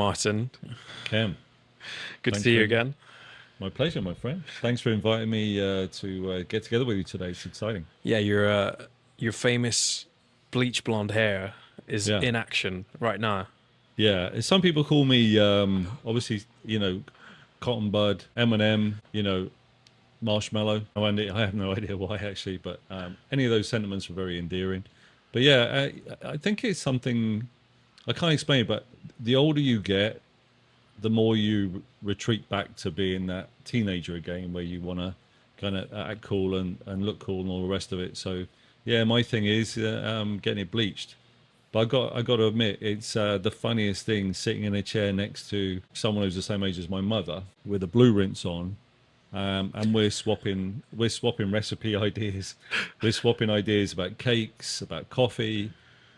Martin. Cam, Good to thanks see you for again. my pleasure, my friend. Thanks for inviting me to get together with you today. It's exciting. Yeah, your famous bleach blonde hair is Yeah, in action right now. yeah. Some people call me obviously, cotton bud, Eminem, marshmallow. I have no idea why actually, but any of those sentiments are very endearing. But yeah, I think it's something I can't explain. But the older you get, the more you retreat back to being that teenager again, where you want to kind of act cool and look cool and all the rest of it. So, yeah, my thing is getting it bleached. But I got to admit, it's the funniest thing sitting in a chair next to someone who's the same age as my mother with a blue rinse on, and we're swapping recipe ideas. We're swapping ideas about cakes, about coffee.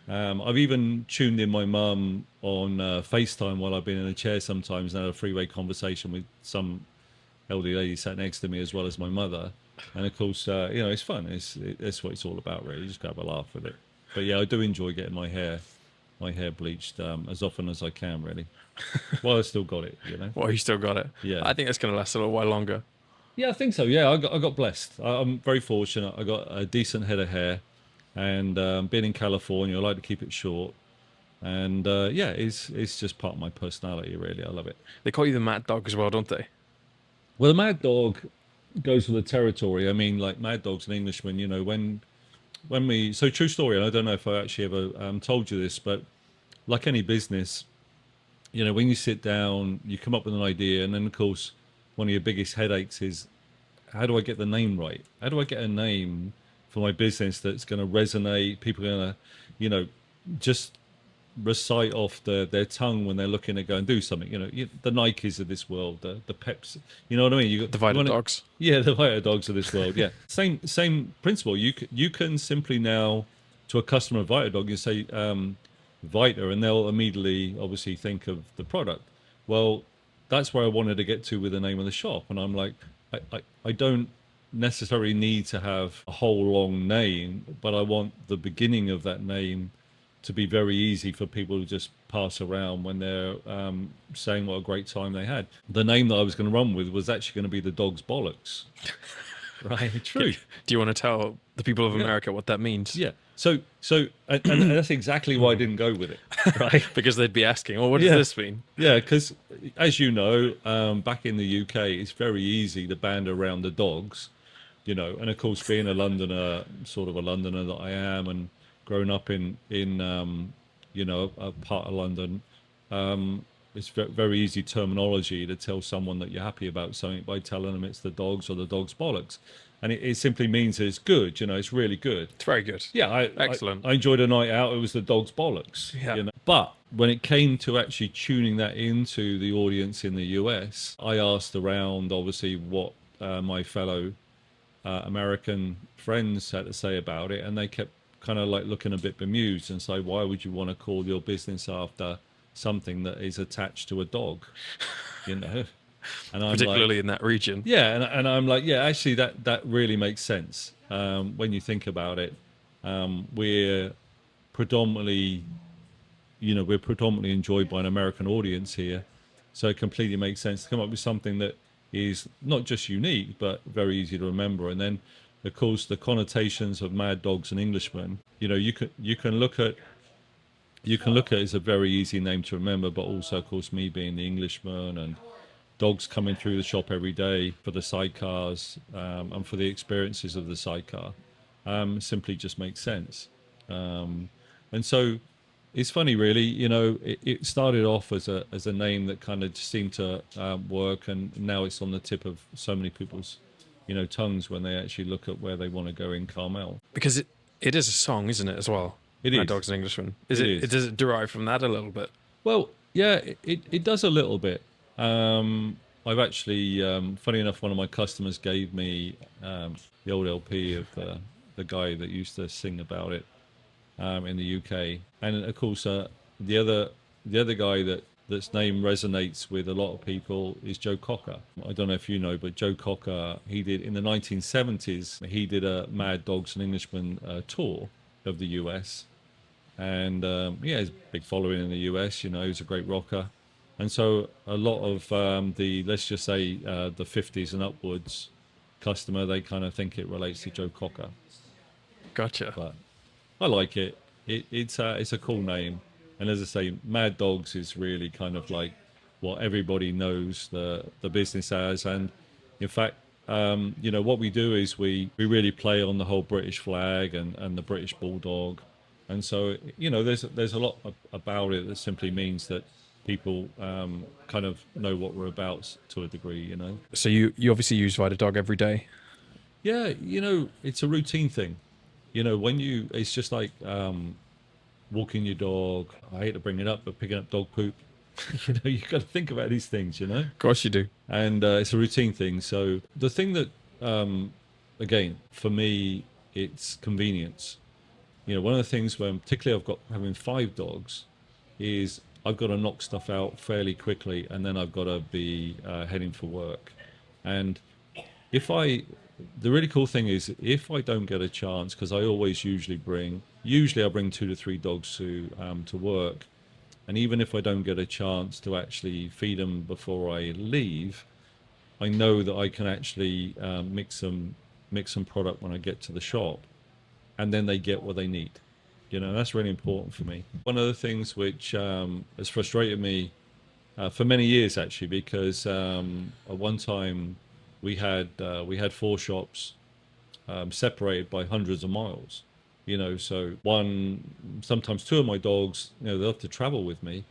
I've even tuned in my mum on FaceTime while I've been in a chair sometimes and had a three-way conversation with some elderly lady sat next to me as well as my mother. And of course, it's fun. That's what it's all about, really. Just go have a laugh with it. But yeah, I do enjoy getting my hair bleached as often as I can, really. While I still got it. Well, you still got it. Yeah. I think it's going to last a little while longer. Yeah, I think so. Yeah, I got blessed. I'm very fortunate. I got a decent head of hair, and being in California, I like to keep it short. And yeah, it's just part of my personality, really. I love it. They call you the Mad Dog as well, don't they? Well, the Mad Dog goes with the territory. I mean, like Mad Dog's an Englishman. When we so true story. And I don't know if I actually ever told you this, but like any business, when you sit down, you come up with an idea, and then of course, one of your biggest headaches is how do I get the name right? How do I get a name for my business that's going to resonate? People are going to, just recite off their tongue when they're looking to go and do something. The Nikes of this world, the Peps. You know what I mean? Divided dogs. Yeah, the Vita dogs of this world. Yeah, same principle. You can simply now to a customer of Vita dog, you say Vita, and they'll immediately obviously think of the product. Well, that's where I wanted to get to with the name of the shop, and I'm like, I don't necessarily need to have a whole long name, but I want the beginning of that name to be very easy for people to just pass around when they're saying what a great time they had. The name that I was going to run with was actually going to be the dog's bollocks. Right, true. Do you want to tell the people of Yeah. America what that means? Yeah. And that's exactly why I didn't go with it. Right. Because they'd be asking, well, what does Yeah. this mean? Yeah, because as you know, back in the UK, it's very easy to band around the dogs, and of course, being a Londoner, sort of a Londoner that I am, and grown up in a part of London, it's very easy terminology to tell someone that you're happy about something by telling them it's the dogs or the dog's bollocks, and it simply means it's good. It's really good. It's very good. Yeah, Excellent. I enjoyed a night out. It was the dog's bollocks. Yeah. But when it came to actually tuning that into the audience in the US, I asked around, obviously, what my fellow American friends had to say about it, and they kept kind of like looking a bit bemused and say, "Why would you want to call your business after something that is attached to a dog?" And I'm Particularly like, in that region. yeah, and I'm like, yeah, actually, that really makes sense when you think about it. We're predominantly, we're predominantly enjoyed by an American audience here, so it completely makes sense to come up with something that is not just unique but very easy to remember. And then, of course, the connotations of Mad Dogs and Englishmen. You can look at it as a very easy name to remember, but also, of course, me being the Englishman and dogs coming through the shop every day for the sidecars and for the experiences of the sidecar simply just makes sense. And so it's funny, really. It started off as a name that kind of just seemed to work, and now it's on the tip of so many people's tongues when they actually look at where they want to go in Carmel. Because it is a song, isn't it, as well? It Mad is. Dogs and Englishmen. It is. Does it derive from that a little bit? Well, yeah, it does a little bit. I've actually, funny enough, one of my customers gave me the old LP of the guy that used to sing about it in the UK, and of course, the other guy that's name resonates with a lot of people is Joe Cocker. I don't know if you know, but Joe Cocker, he did in the 1970s. He did a Mad Dogs and Englishmen tour of the US, and he has a big following in the US. He's a great rocker. And so a lot of the, let's just say, the 50s and upwards customer, they kind of think it relates to Joe Cocker. Gotcha. But I like it. It's a cool name. And as I say, Mad Dogs is really kind of like what everybody knows the business as. And in fact, what we do is we really play on the whole British flag and the British Bulldog. And so, there's a lot about it that simply means that people kind of know what we're about to a degree. So you obviously use Vita Dog every day. Yeah, it's a routine thing. It's just like walking your dog. I hate to bring it up, but picking up dog poop. You got to think about these things. Of course you do. And it's a routine thing. So the thing that, again, for me, it's convenience. One of the things when, particularly I've got having 5 dogs, is I've got to knock stuff out fairly quickly, and then I've got to be heading for work. And if I, the really cool thing is if I don't get a chance, because I always usually I bring 2 to 3 dogs to work, and even if I don't get a chance to actually feed them before I leave, I know that I can actually mix some product when I get to the shop, and then they get what they need. That's really important for me. One of the things which has frustrated me for many years actually, because at one time we had 4 shops separated by hundreds of miles. So sometimes 2 of my dogs, they'll have to travel with me,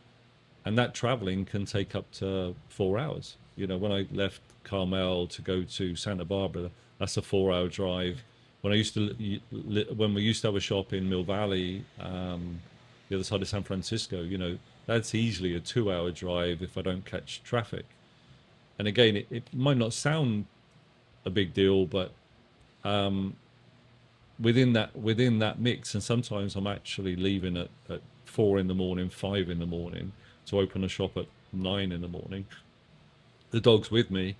and that traveling can take up to 4 hours. When I left Carmel to go to Santa Barbara, that's a 4-hour drive. When we used to have a shop in Mill Valley, the other side of San Francisco, that's easily a 2-hour drive if I don't catch traffic. And again, it might not sound a big deal, but within that mix, and sometimes I'm actually leaving at 4 in the morning, 5 in the morning to open a shop at 9 in the morning. The dog's with me,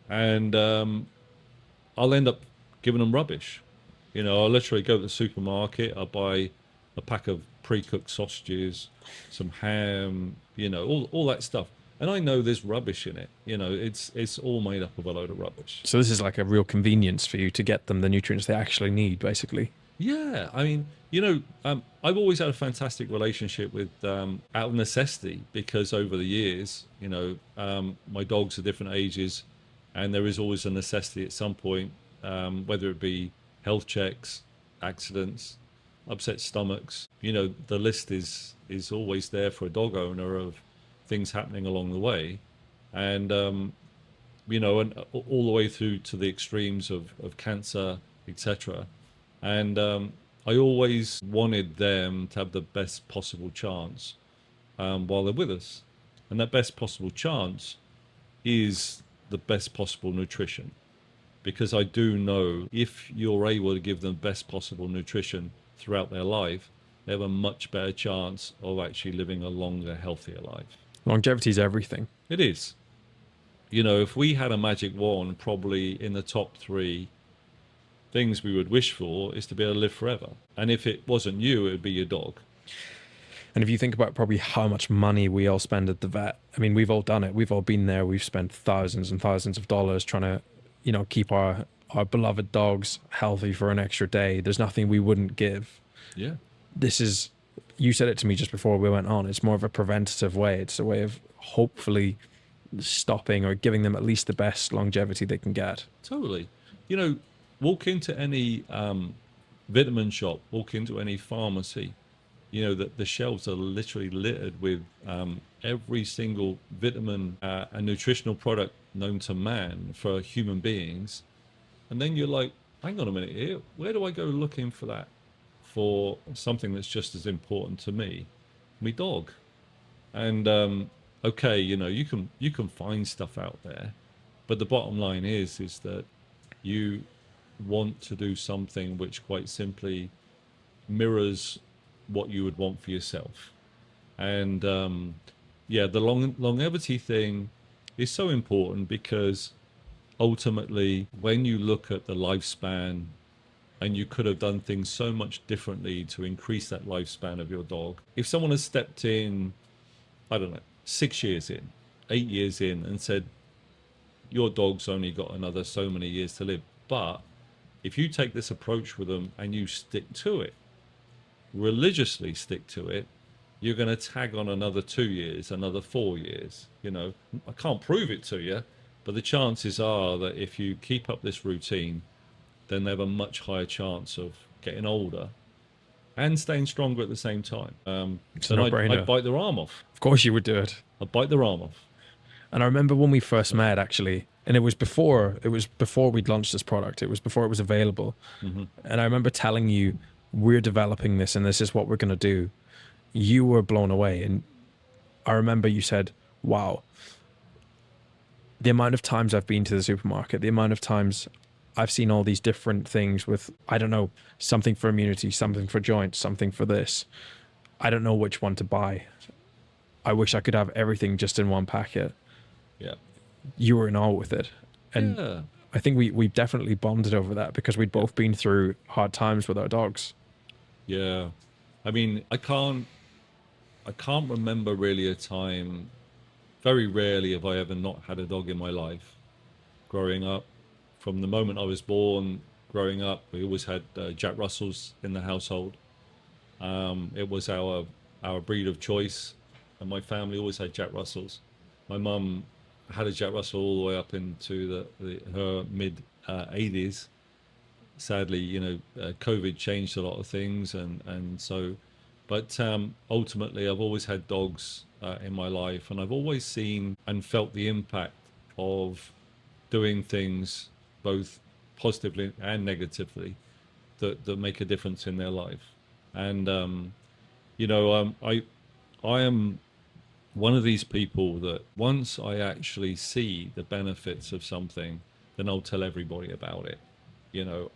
and I'll end up giving them rubbish. I'll literally go to the supermarket, I'll buy a pack of pre-cooked sausages, some ham, all that stuff. And I know there's rubbish in it. It's all made up of a load of rubbish. So this is like a real convenience for you to get them the nutrients they actually need, basically. Yeah, I mean, I've always had a fantastic relationship with out of necessity, because over the years, my dogs are different ages, and there is always a necessity at some point, whether it be health checks, accidents, upset stomachs. The list is always there for a dog owner of things happening along the way, and and all the way through to the extremes of cancer, etc. And I always wanted them to have the best possible chance while they're with us, and that best possible chance is the best possible nutrition, because I do know if you're able to give them best possible nutrition throughout their life, they have a much better chance of actually living a longer, healthier life. Longevity is everything. It is. If we had a magic wand, probably in the top 3 things we would wish for is to be able to live forever. And if it wasn't you, it would be your dog. And if you think about probably how much money we all spend at the vet, I mean, we've all done it. We've all been there. We've spent thousands and thousands of dollars trying to, keep our beloved dogs healthy for an extra day. There's nothing we wouldn't give. Yeah. You said it to me just before we went on. It's more of a preventative way. It's a way of hopefully stopping or giving them at least the best longevity they can get. Totally. Walk into any vitamin shop, walk into any pharmacy, the shelves are literally littered with every single vitamin and nutritional product known to man for human beings. And then you're like, hang on a minute here, where do I go looking for that? For something that's just as important to me dog. And okay, you can find stuff out there, but the bottom line is that you want to do something which quite simply mirrors what you would want for yourself. And the longevity thing is so important, because ultimately when you look at the lifespan, and you could have done things so much differently to increase that lifespan of your dog. If someone has stepped in, I don't know, 6 years in, 8 years in, and said, your dog's only got another so many years to live. But if you take this approach with them and you stick to it, religiously stick to it, you're going to tag on another 2 years, another 4 years. I can't prove it to you, but the chances are that if you keep up this routine, then they have a much higher chance of getting older and staying stronger at the same time. It's a Then I'd no-brainer. bite their arm off. Of course you would do it. I'd bite their arm off. And I remember when we first met, actually, and it was before we'd launched this product. It was before it was available. Mm-hmm. And I remember telling you, we're developing this and this is what we're going to do. You were blown away. And I remember you said, wow, the amount of times I've been to the supermarket, the amount of times I've seen all these different things with, I don't know, something for immunity, something for joints, something for this. I don't know which one to buy. I wish I could have everything just in one packet. Yeah. You were in awe with it. And Yeah. I think we definitely bonded over that because we'd both been through hard times with our dogs. Yeah. I mean, I can't remember really a time, very rarely have I ever not had a dog in my life. Growing up, from the moment I was born, growing up, we always had Jack Russells in the household. It was our breed of choice, and my family always had Jack Russells. My mum had a Jack Russell all the way up into her mid 80s. Sadly, COVID changed a lot of things, and so, but ultimately, I've always had dogs in my life, and I've always seen and felt the impact of doing things both positively and negatively that make a difference in their life. And I am one of these people that once I actually see the benefits of something, then I'll tell everybody about it.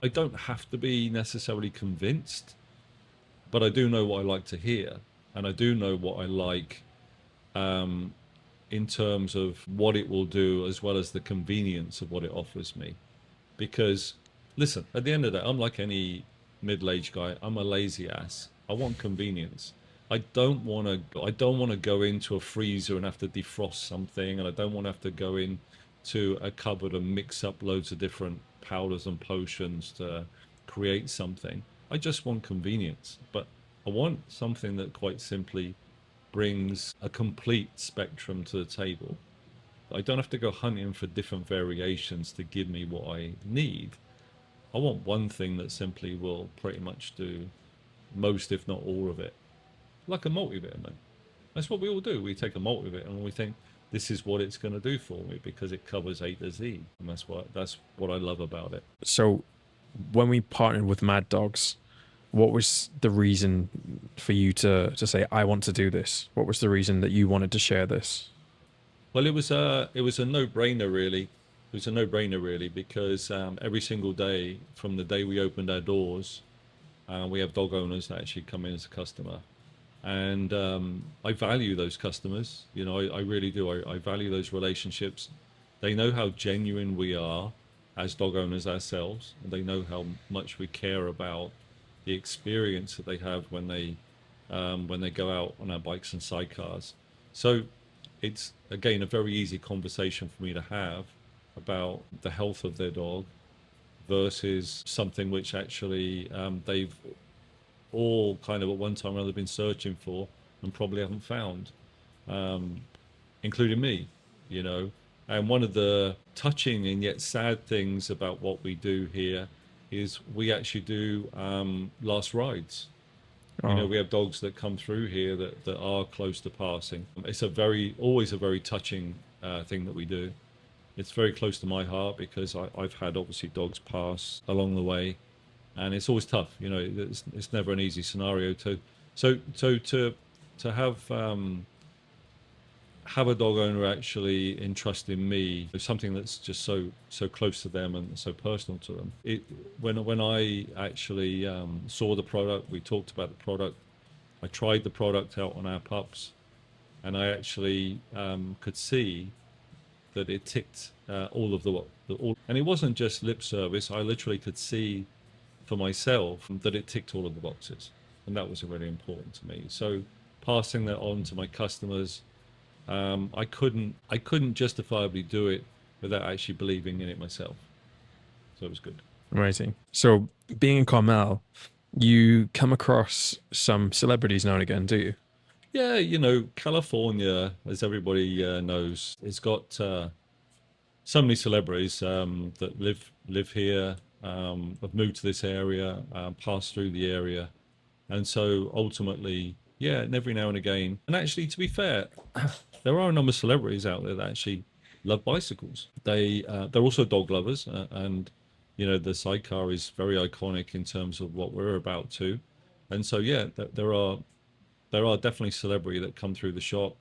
I don't have to be necessarily convinced, but I do know what I like to hear, and I do know what I like in terms of what it will do, as well as the convenience of what it offers me. Because, listen, at the end of the day, I'm like any middle-aged guy. I'm a lazy ass. I want convenience. I don't want to go into a freezer and have to defrost something, and I don't want to have to go into a cupboard and mix up loads of different powders and potions to create something. I just want convenience, but I want something that quite simply brings a complete spectrum to the table. I don't have to go hunting for different variations to give me what I need. I want one thing that simply will pretty much do most, if not all of it. Like a multivitamin. That's what we all do. We take a multivitamin and we think this is what it's going to do for me because it covers A to Z. And that's what I love about it. So when we partnered with Mad Dogs, what was the reason for you to say, I want to do this? What was the reason that you wanted to share this? Well, it was a no-brainer really. It was a no-brainer really because every single day from the day we opened our doors, we have dog owners that actually come in as a customer. And I value those customers. I really do. I value those relationships. They know how genuine we are as dog owners ourselves. And they know how much we care about the experience that they have when they go out on our bikes and sidecars. So it's, again, a very easy conversation for me to have about the health of their dog versus something which actually they've all kind of at one time or another been searching for and probably haven't found, including me, And one of the touching and yet sad things about what we do here is we actually do last rides. Oh. We have dogs that come through here that are close to passing. It's always a very touching thing that we do. It's very close to my heart because I've had obviously dogs pass along the way, and it's always tough. It's never an easy scenario to have a dog owner actually entrust in me with something that's just so close to them and so personal to them. When I actually saw the product, we talked about the product. I tried the product out on our pups, and I actually could see that it ticked all of and it wasn't just lip service. I literally could see for myself that it ticked all of the boxes, and that was really important to me. So passing that on to my customers, I couldn't justifiably do it without actually believing in it myself. So it was good. Amazing. So being in Carmel, you come across some celebrities now and again, do you? Yeah, California, as everybody knows, it's got so many celebrities that live here, have moved to this area, passed through the area, and so ultimately, yeah, and every now and again, and actually, to be fair, there are a number of celebrities out there that actually love bicycles. They're also dog lovers, and the sidecar is very iconic in terms of what we're about to, and so yeah, there are definitely celebrity that come through the shop,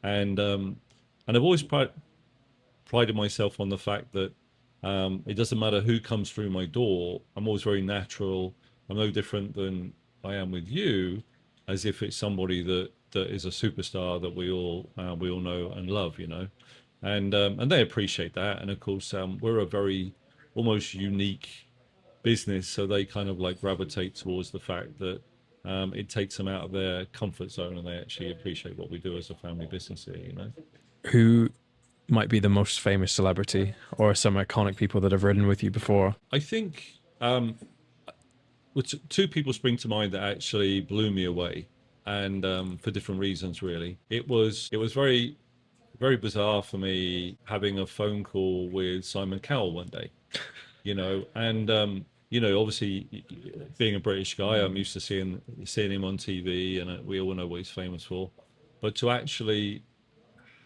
and I've always prided myself on the fact that it doesn't matter who comes through my door. I'm always very natural. I'm no different than I am with you, as if it's somebody that is a superstar that we all know and love, and they appreciate that. And of course, we're a very almost unique business, so they kind of like gravitate towards the fact that it takes them out of their comfort zone, and they actually appreciate what we do as a family business here. Who might be the most famous celebrity or some iconic people that have ridden with you before? I think well, two people spring to mind that actually blew me away, and for different reasons, really. It was very very bizarre for me having a phone call with Simon Cowell one day, and obviously being a British guy, I'm used to seeing him on TV, and we all know what he's famous for. But to actually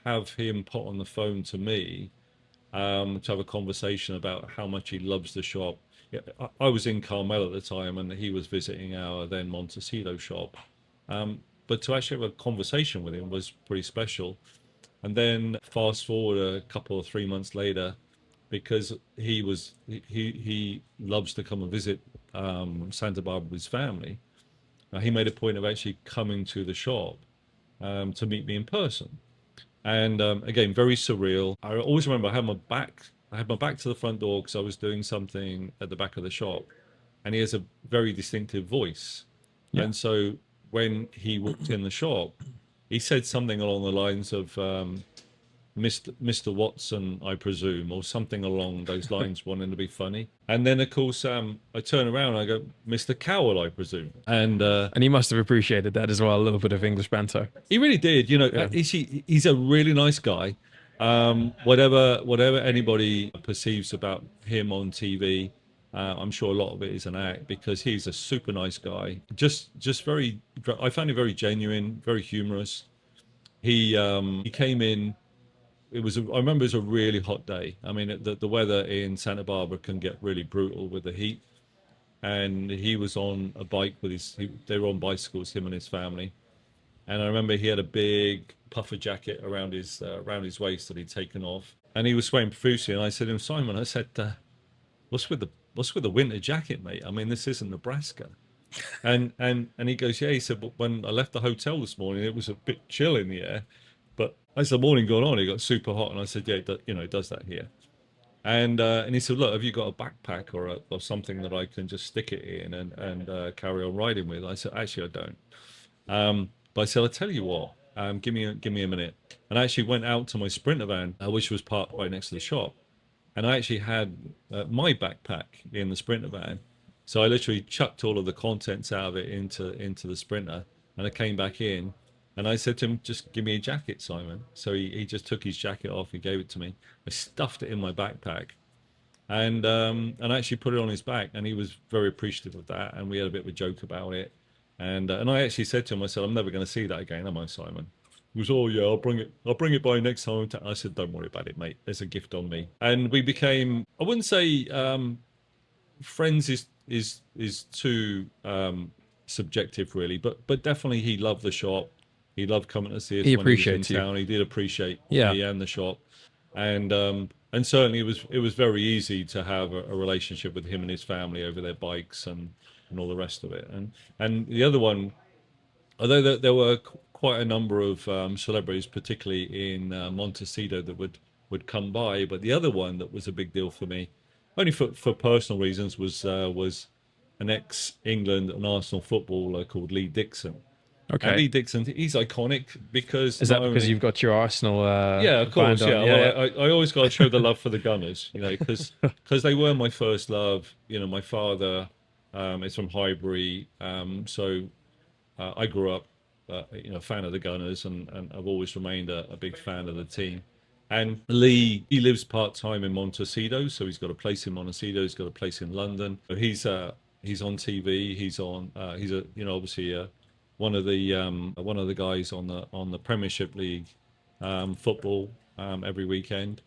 have him put on the phone to me, to have a conversation about how much he loves the shop. Yeah, I was in Carmel at the time, and he was visiting our then Montecito shop. But to actually have a conversation with him was pretty special. And then fast forward a couple or 3 months later, because he loves to come and visit Santa Barbara with his family. He made a point of actually coming to the shop to meet me in person. And again, very surreal. I always remember I had my back to the front door because I was doing something at the back of the shop, and he has a very distinctive voice. Yeah. And so when he walked in the shop, he said something along the lines of Mr. Watson, I presume, or something along those lines, wanting to be funny. And then, of course, I turn around and I go, Mr. Cowell, I presume. And And he must have appreciated that as well, a little bit of English banter. he really did. Yeah. He's a really nice guy. Whatever anybody perceives about him on TV, I'm sure a lot of it is an act, because he's a super nice guy. Just very. I found him very genuine, very humorous. He came in. I remember it was a really hot day. I mean, the weather in Santa Barbara can get really brutal with the heat. And he was on a bike with they were on bicycles, him and his family. And I remember he had a big puffer jacket around his waist that he'd taken off, and he was sweating profusely. And I said to him, Simon, I said, what's with the winter jacket, mate? I mean, this isn't Nebraska. And he goes, yeah. He said, but when I left the hotel this morning, it was a bit chill in the air. But as the morning got on, it got super hot. And I said, yeah, it does that here. And he said, look, have you got a backpack or something that I can just stick it in and carry on riding with? I said, actually, I don't. But I said, I'll tell you what, give me a minute. And I actually went out to my Sprinter van, which was parked right next to the shop. And I actually had my backpack in the Sprinter van. So I literally chucked all of the contents out of it into the Sprinter, and I came back in, and I said to him, just give me a jacket, Simon. So he just took his jacket off and gave it to me. I stuffed it in my backpack, and I actually put it on his back, and he was very appreciative of that, and we had a bit of a joke about it. And I actually said to him, I said, I'm never going to see that again, am I, Simon? He was, oh yeah, I'll bring it by next time. I said, don't worry about it, mate. There's a gift on me. And we became, I wouldn't say friends is too subjective, really, but definitely he loved the shop. He loved coming to see us He when he was in appreciates you. town. He did appreciate Yeah. me and the shop, and certainly it was very easy to have a relationship with him and his family over their bikes and all the rest of it. And the other one, although there were quite a number of celebrities, particularly in Montecito, that would come by, but the other one that was a big deal for me, only for personal reasons, was an ex-England and Arsenal footballer called Lee Dixon. Okay. Lee Dixon, he's iconic because Is not that because only, you've got your Arsenal yeah, of band course, on? yeah. Yeah, Well, I always got to show the love for the Gunners, you know, because they were my first love. You know, my father is from Highbury, so I grew up, you know, a fan of the Gunners, and I've always remained a big fan of the team. And Lee, he lives part time in Montecito, so he's got a place in Montecito. He's got a place in London. So he's on TV. He's a, you know, obviously one of the guys on the Premiership League football every weekend.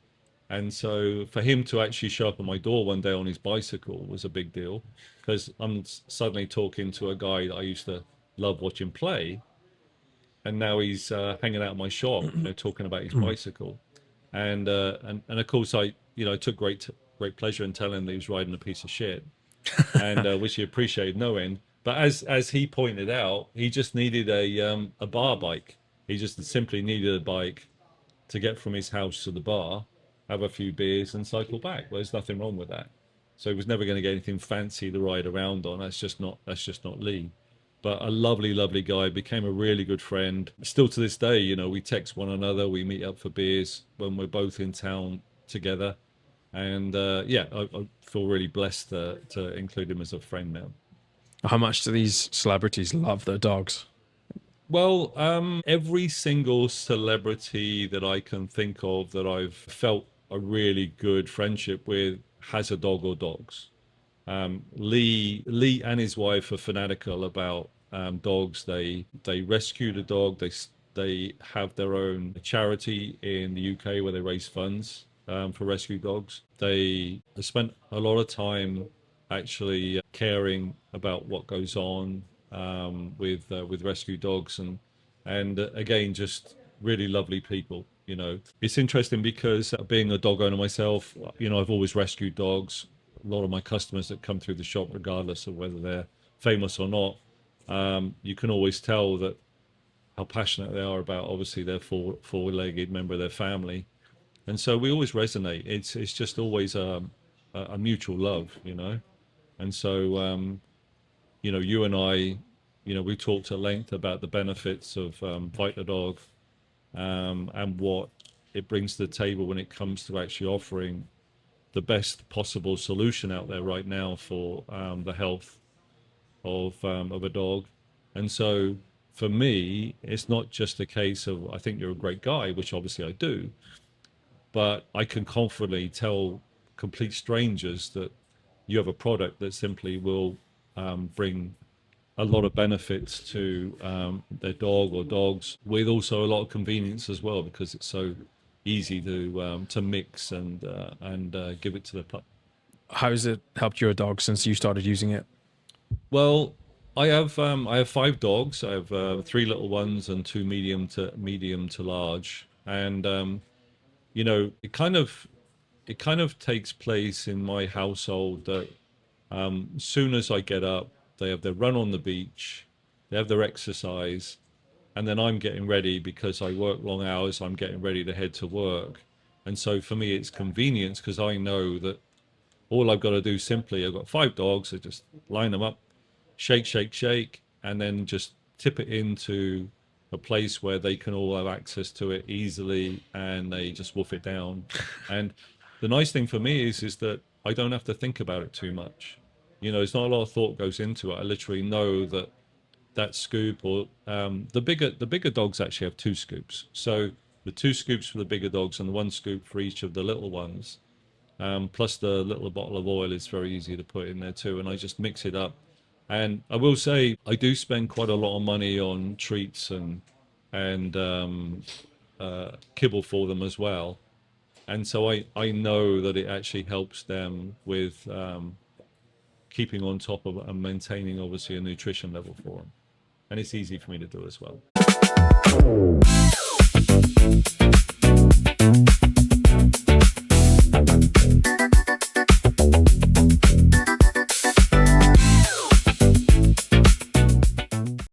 And so for him to actually show up at my door one day on his bicycle was a big deal, because I'm suddenly talking to a guy that I used to love watching play, and now he's hanging out in my shop, you know, talking about his bicycle. And of course I, you know, I took great pleasure in telling him that he was riding a piece of shit, and which he appreciated no end. But as he pointed out, he just needed a bar bike. He just simply needed a bike to get from his house to the bar, have a few beers, and cycle back. Well, there's nothing wrong with that. So he was never going to get anything fancy to ride around on. That's just not Lee. But a lovely, lovely guy, became a really good friend. Still to this day, you know, we text one another, we meet up for beers when we're both in town together. And yeah, I feel really blessed to include him as a friend now. how much do these celebrities love their dogs? Well, every single celebrity that I can think of that I've felt a really good friendship with has a dog or dogs. Lee and his wife are fanatical about dogs. They rescued a dog. They have their own charity in the UK where they raise funds for rescue dogs. They spent a lot of time actually caring about what goes on with rescue dogs, and again, just really lovely people. You know, it's interesting because being a dog owner myself, you know, I've always rescued dogs. A lot of my customers that come through the shop, regardless of whether they're famous or not, you can always tell that how passionate they are about obviously their four-legged member of their family, and so we always resonate. It's just always a mutual love, you know, and so you know, you and I, you know, we talked at length about the benefits of Vitadog, and what it brings to the table when it comes to actually offering the best possible solution out there right now for the health of a dog. And so for me, it's not just a case of I think you're a great guy, which obviously I do, but I can confidently tell complete strangers that you have a product that simply will bring a lot of benefits to their dog or dogs, with also a lot of convenience as well, because it's so easy to mix and give it to the pup. How has it helped your dog since you started using it? Well, I have five dogs. I have three little ones and two medium to large, and you know, it kind of takes place in my household that as soon as I get up, they have their run on the beach, they have their exercise, and then I'm getting ready because I work long hours. I'm getting ready to head to work, and so for me, it's convenience because I know that all I've got to do simply, I've got five dogs. I just line them up, shake, shake, shake, and then just tip it into a place where they can all have access to it easily, and they just wolf it down. And the nice thing for me is that I don't have to think about it too much. You know, it's not a lot of thought goes into it. I literally know that that scoop or the bigger dogs actually have two scoops. So the two scoops for the bigger dogs and the one scoop for each of the little ones. Plus the little bottle of oil is very easy to put in there too, and I just mix it up. And I will say I do spend quite a lot of money on treats and kibble for them as well. And so I know that it actually helps them with keeping on top of and maintaining obviously a nutrition level for them. And it's easy for me to do as well.